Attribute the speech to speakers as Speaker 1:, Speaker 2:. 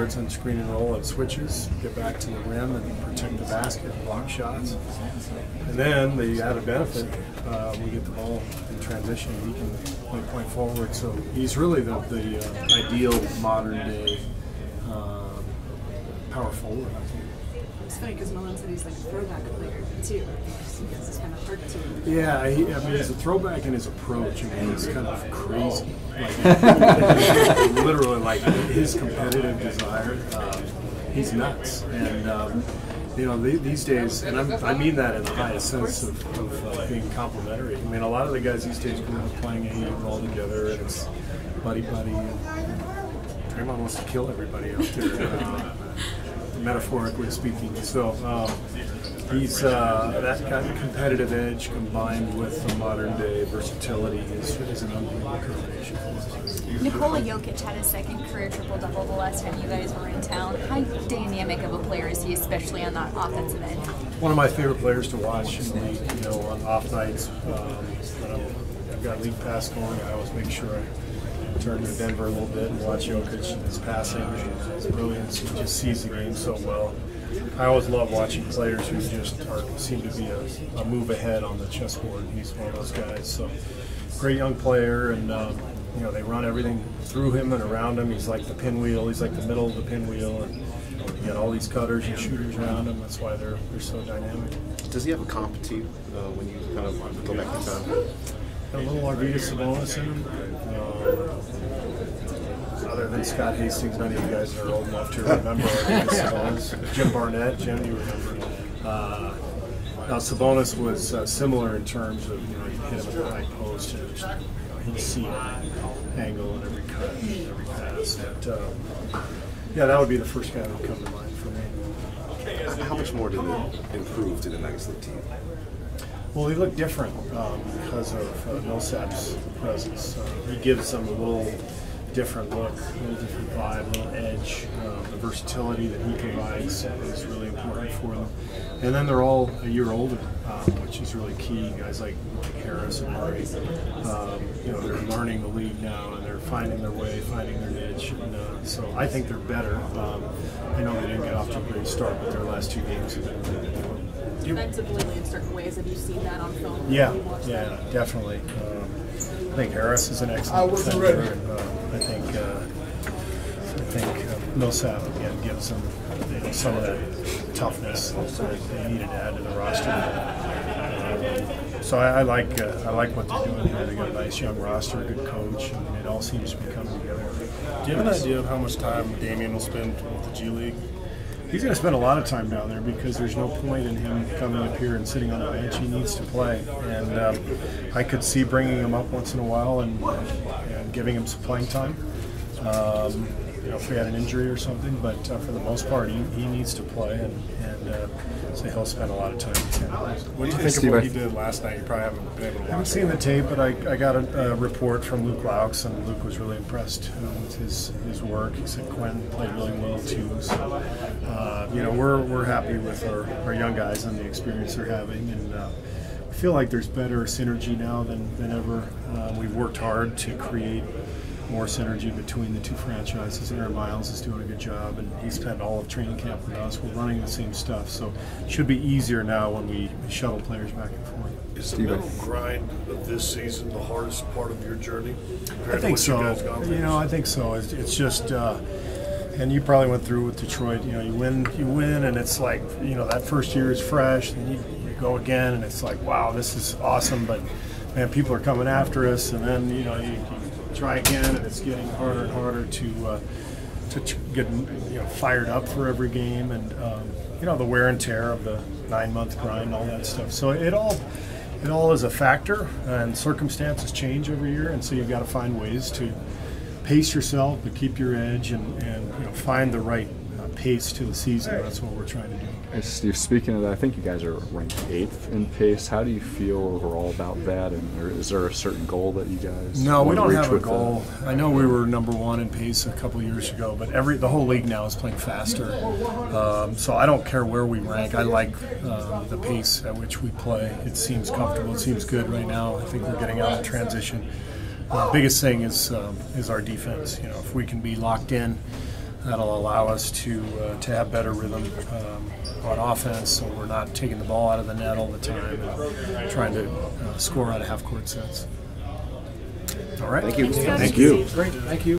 Speaker 1: guards on screen and roll and switches, get back to the rim and protect the basket, block shots. And then the added benefit, we get the ball in transition, he can play point forward. So he's really the ideal modern day power forward, I think.
Speaker 2: It's funny because Malone said he's like a throwback player too. It's kind of hard to.
Speaker 1: Yeah, I mean, he's a throwback in his approach. I mean, he's kind of crazy. Like, literally, like his competitive desire. He's nuts, and you know, these days, and I mean that in the highest sense of being complimentary. I mean, a lot of the guys these days grow up playing AU all together, and it's buddy. And Draymond wants to kill everybody out there. Metaphorically speaking, so he's that kind of competitive edge combined with the modern day versatility is an unbelievable combination.
Speaker 3: Nikola Jokic had his second career triple-double the last time you guys were in town. How dynamic of a player is he, especially on that offensive end?
Speaker 1: One of my favorite players to watch in the league. You know, on off nights when I've got league pass going, I always make sure I turn to Denver a little bit and watch Jokic and his passing and his brilliance. He just sees the game so well. I always love watching players who just seem to be a move ahead on the chessboard. He's one of those guys. So great young player, and you know, they run everything through him and around him. He's like the pinwheel. He's like the middle of the pinwheel, and you got all these cutters and shooters around him. That's why they're so dynamic.
Speaker 4: Does he have a comp to you when you kind of go back in time?
Speaker 1: A little Arvidas Sabonis in him. Other than Scott Hastings, none of you guys are old enough to remember Arvidas Sabonis. Jim Barnett, Jim, you remember. Now Sabonis was similar in terms of, you know, you hit him at the right post and just, you know, he'd see every angle and every cut and every pass. But, yeah, that would be the first guy that would come to mind for me.
Speaker 4: How much more did it improve to the Nuggets team?
Speaker 1: Well, he looked different because of Millsap's presence. He gives them a little different look, a little different vibe, a little edge. The versatility that he provides is really important for them. And then they're all a year older, which is really key. Guys like Harris and Murray, you know, they're learning the league now and they're finding their way, finding their niche. And, so I think they're better. I know they didn't get off to a great start, but their last two games have been really good.
Speaker 2: Defensively, in certain ways, have you seen that on film?
Speaker 1: Yeah, definitely. I think Harris is an excellent defender, and I think Millsap again gives them, you know, some of that toughness that they needed to add to the roster. So I like what they're doing here. They got a nice young roster, good coach, and it all seems to be coming together.
Speaker 5: Do you have an idea of how much time Damian will spend with the G League?
Speaker 1: He's going to spend a lot of time down there because there's no point in him coming up here and sitting on the bench. He needs to play, and I could see bringing him up once in a while and giving him some playing time. You know, if he had an injury or something, but for the most part, he needs to play, and so he'll spend a lot of time with him.
Speaker 5: What do you think of what he did last night? You probably haven't been able to watch.
Speaker 1: I haven't seen the tape, but I got a report from Luke Laux, and Luke was really impressed with his work. He said Quinn played really well too. So you know, we're happy with our young guys and the experience they're having, and I feel like there's better synergy now than ever. We've worked hard to create more synergy between the two franchises. Aaron Miles is doing a good job, and he spent all of training camp with us. We're running the same stuff, so it should be easier now when we shuttle players back and forth.
Speaker 5: Is the mental grind of this season the hardest part of your journey?
Speaker 1: I think so. You know, I think so. It's just, and you probably went through with Detroit. You know, you win, and it's like, you know, that first year is fresh, and you go again, and it's like, wow, this is awesome, but man, people are coming after us, and then, you know, you try again, and it's getting harder and harder to get, you know, fired up for every game, and you know, the wear and tear of the 9-month grind, all that stuff. So it all is a factor, and circumstances change every year, and so you've got to find ways to pace yourself, but keep your edge, and you know, find the right pace to the season. That's what we're trying to do.
Speaker 6: Hey, Steve, speaking of that, I think you guys are ranked 8th in pace. How do you feel overall about that? And is there a certain goal that you guys
Speaker 1: No, we don't have a
Speaker 6: with
Speaker 1: goal. I know we were #1 in pace a couple years ago, but the whole league now is playing faster. So I don't care where we rank. I like the pace at which we play. It seems comfortable. It seems good right now. I think we're getting out of transition. The biggest thing is our defense. You know, if we can be locked in that'll allow us to have better rhythm on offense, so we're not taking the ball out of the net all the time and trying to score out of half-court sets. All right.
Speaker 4: Thank you.
Speaker 3: Thanks, Coach.
Speaker 6: Thank you.
Speaker 1: Great. Thank you.